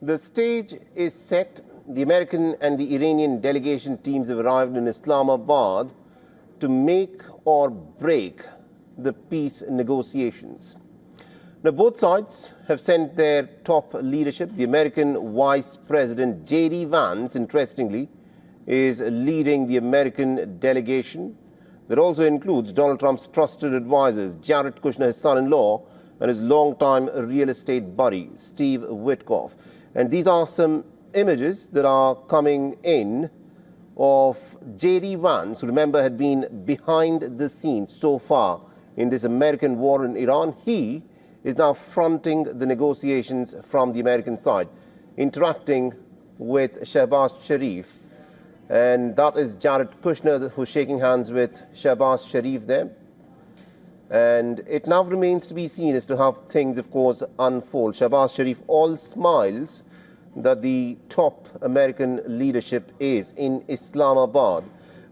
The stage is set. The American and the Iranian delegation teams have arrived in Islamabad to make or break the peace negotiations. Now, both sides have sent their top leadership. The American Vice President J.D. Vance, interestingly, is leading the American delegation. That also includes Donald Trump's trusted advisors, Jared Kushner, his son-in-law, and his longtime real estate buddy, Steve Witkoff. And these are some images that are coming in of J.D. Vance, who, remember, had been behind the scenes so far in this American war in Iran. He is now fronting the negotiations from the American side, interacting with Shehbaz Sharif. And that is Jared Kushner, who's shaking hands with Shehbaz Sharif there. And it now remains to be seen as to how things, of course, unfold. Shehbaz Sharif all smiles that the top American leadership is in Islamabad,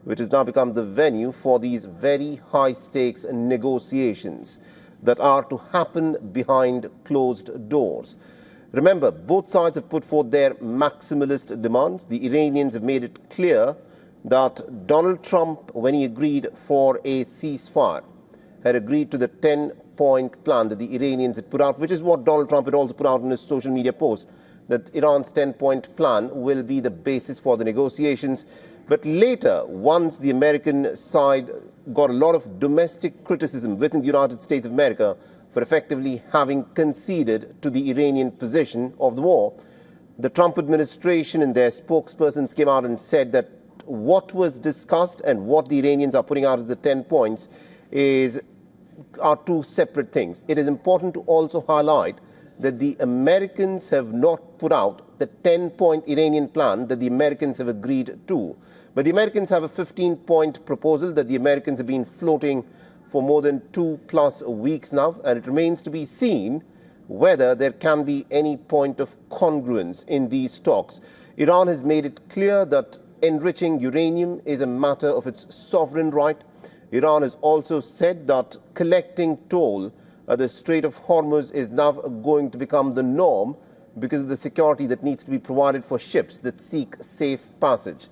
which has now become the venue for these very high-stakes negotiations that are to happen behind closed doors. Remember, both sides have put forth their maximalist demands. The Iranians have made it clear that Donald Trump, when he agreed for a ceasefire, had agreed to the 10-point plan that the Iranians had put out, which is what Donald Trump had also put out in his social media post, that Iran's 10-point plan will be the basis for the negotiations. But later, once the American side got a lot of domestic criticism within the United States of America for effectively having conceded to the Iranian position of the war, the Trump administration and their spokespersons came out and said that what was discussed and what the Iranians are putting out as the 10 points are two separate things. It is important to also highlight that the Americans have not put out the 10-point Iranian plan that the Americans have agreed to. But the Americans have a 15-point proposal that the Americans have been floating for more than 2+ weeks now, and it remains to be seen whether there can be any point of congruence in these talks. Iran has made it clear that enriching uranium is a matter of its sovereign right. Iran has also said that collecting toll at the Strait of Hormuz is now going to become the norm because of the security that needs to be provided for ships that seek safe passage.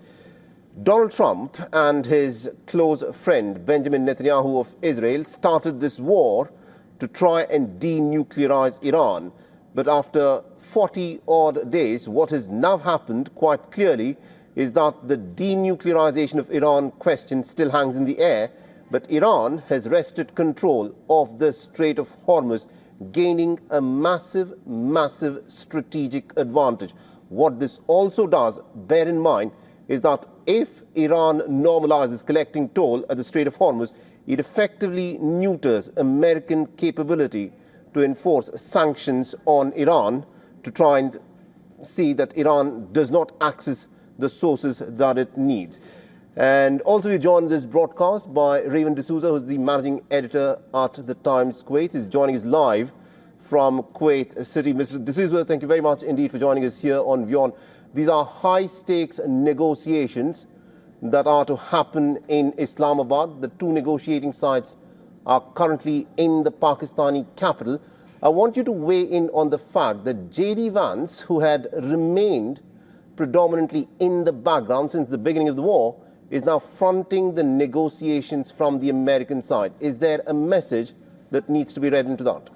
Donald Trump and his close friend Benjamin Netanyahu of Israel started this war to try and denuclearize Iran. But after 40-odd days, what has now happened quite clearly is that the denuclearization of Iran question still hangs in the air. But Iran has wrested control of the Strait of Hormuz, gaining a massive, massive strategic advantage. What this also does, bear in mind, is that if Iran normalizes collecting toll at the Strait of Hormuz, it effectively neuters American capability to enforce sanctions on Iran to try and see that Iran does not access the sources that it needs. And also we joined this broadcast by Raven D'Souza, who's the managing editor at the Times Kuwait. He's joining us live from Kuwait City. Mr. D'Souza, thank you very much indeed for joining us here on WION. These are high-stakes negotiations that are to happen in Islamabad. The two negotiating sides are currently in the Pakistani capital. I want you to weigh in on the fact that J.D. Vance, who had remained predominantly in the background since the beginning of the war, is now fronting the negotiations from the American side. Is there a message that needs to be read into that?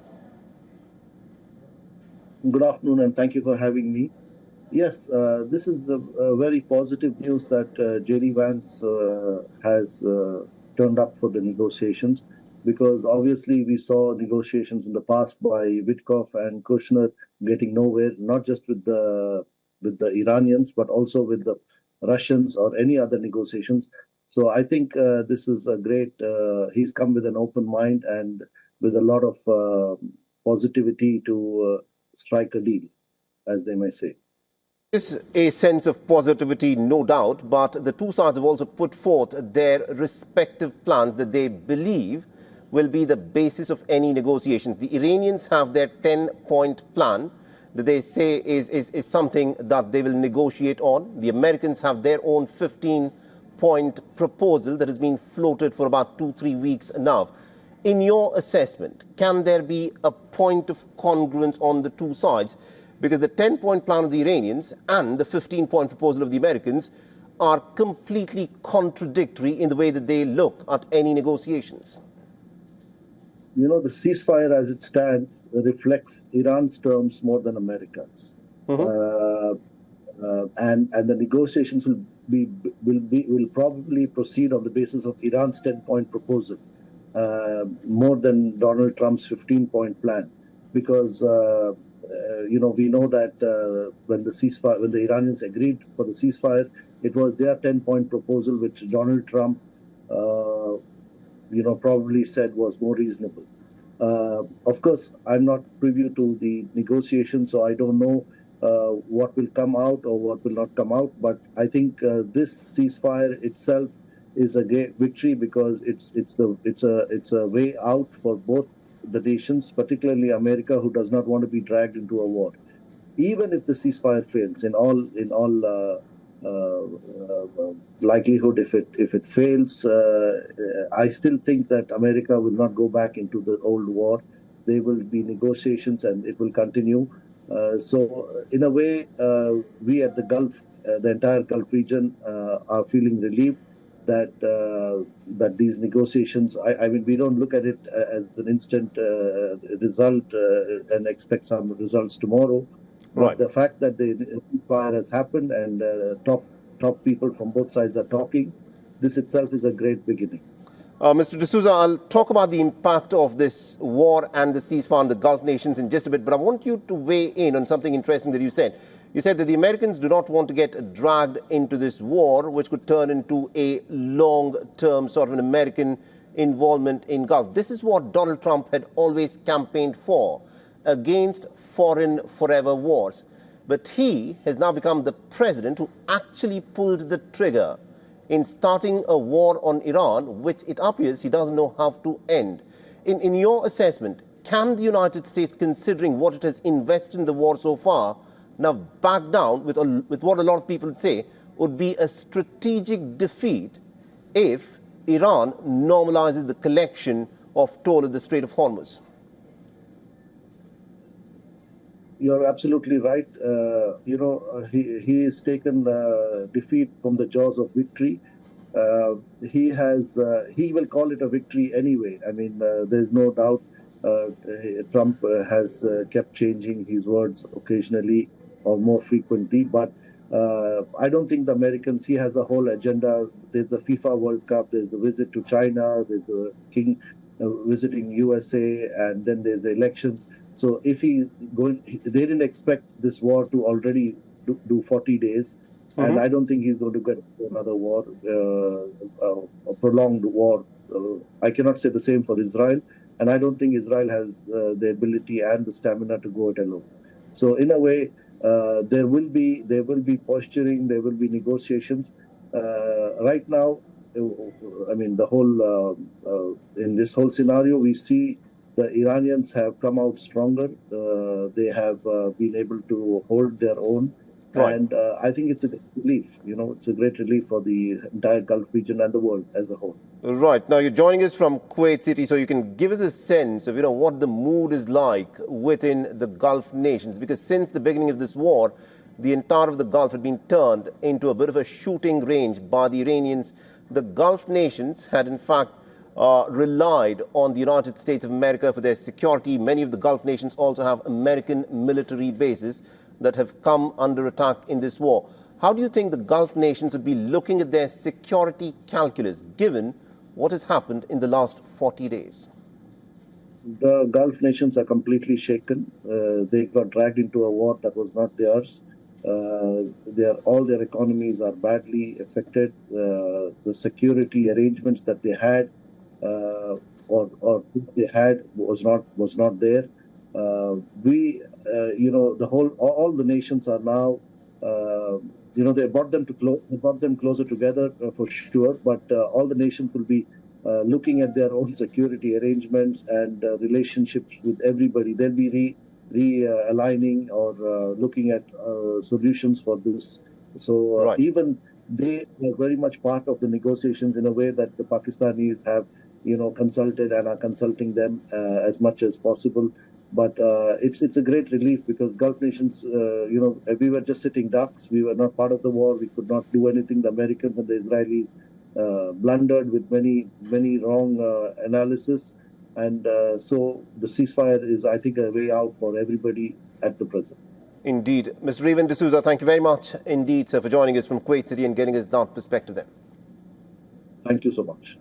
Good afternoon, and thank you for having me. Yes, this is a very positive news that J.D. Vance has turned up for the negotiations, because obviously we saw negotiations in the past by Witkoff and Kushner getting nowhere, not just with the Iranians, but also with the Russians or any other negotiations. So I think this is a great, he's come with an open mind and with a lot of positivity to strike a deal, as they may say. There is a sense of positivity, no doubt, but the two sides have also put forth their respective plans that they believe will be the basis of any negotiations. The Iranians have their 10-point plan that they say is something that they will negotiate on. The Americans have their own 15-point proposal that has been floated for about 2-3 weeks now. In your assessment, can there be a point of congruence on the two sides? because the 10-point plan of the Iranians and the 15-point proposal of the Americans are completely contradictory in the way that they look at any negotiations. You know, the ceasefire as it stands reflects Iran's terms more than America's. And the negotiations will probably proceed on the basis of Iran's 10-point proposal, more than Donald Trump's 15-point plan, because you know, we know that when the Iranians agreed for the ceasefire, it was their 10-point proposal which Donald Trump you know, probably said was more reasonable. Of course, I'm not privy to the negotiations, so I don't know what will come out or what will not come out. But I think this ceasefire itself is a great victory, because it's a way out for both the nations, particularly America, who does not want to be dragged into a war. Even if the ceasefire fails, in all likelihood, if it fails, I still think that America will not go back into the old war. There will be negotiations and it will continue. So in a way, we at the Gulf, the entire Gulf region, are feeling relieved that that these negotiations, I mean, we don't look at it as an instant result and expect some results tomorrow. Right. But the fact that the fire has happened and top people from both sides are talking, this itself is a great beginning. Mr. D'Souza, I'll talk about the impact of this war and the ceasefire on the Gulf nations in just a bit, but I want you to weigh in on something interesting that you said. You said that the Americans do not want to get dragged into this war, which could turn into a long-term sort of an American involvement in Gulf. This is what Donald Trump had always campaigned for, against foreign forever wars. But he has now become the president who actually pulled the trigger in starting a war on Iran, which it appears he doesn't know how to end. In your assessment, can the United States, considering what it has invested in the war so far, now back down with what a lot of people would say would be a strategic defeat if Iran normalizes the collection of toll at the Strait of Hormuz? You're absolutely right. You know, he has taken defeat from the jaws of victory. He will call it a victory anyway. I mean, there's no doubt. Trump has kept changing his words occasionally or more frequently, but I don't think the Americans, he has a whole agenda. There's the FIFA World Cup, there's the visit to China, there's the king visiting USA, and then there's the elections. So if they didn't expect this war to already do 40 days, and I don't think he's going to get another war, a prolonged war. I cannot say the same for Israel, and I don't think Israel has the ability and the stamina to go it alone. So in a way, there will be posturing, there will be negotiations. Right now, I mean, the whole in this whole scenario, we see the Iranians have come out stronger. They have been able to hold their own. Right. And I think it's a great relief. You know, it's a great relief for the entire Gulf region and the world as a whole. Right. Now, you're joining us from Kuwait City, so you can give us a sense of, you know, what the mood is like within the Gulf nations. Because since the beginning of this war, the entire of the Gulf had been turned into a bit of a shooting range by the Iranians. The Gulf nations had, in fact, relied on the United States of America for their security. Many of the Gulf nations also have American military bases that have come under attack in this war. How do you think the Gulf nations would be looking at their security calculus, given what has happened in the last 40 days? The Gulf nations are completely shaken. They got dragged into a war that was not theirs. All their economies are badly affected. The security arrangements that they had or they had was not there. You know, all the nations are now, you know, they brought them closer together for sure. But all the nations will be looking at their own security arrangements and relationships with everybody. They'll be realigning or looking at solutions for this. So right. Even they are very much part of the negotiations in a way that the Pakistanis have, you know, consulted and are consulting them as much as possible. But it's a great relief because Gulf nations, we were just sitting ducks. We were not part of the war. We could not do anything. The Americans and the Israelis blundered with many wrong analysis. And so the ceasefire is, I think, a way out for everybody at the present. Indeed. Mr. Revan D'Souza, thank you very much indeed, sir, for joining us from Kuwait City and getting us that perspective there. Thank you so much.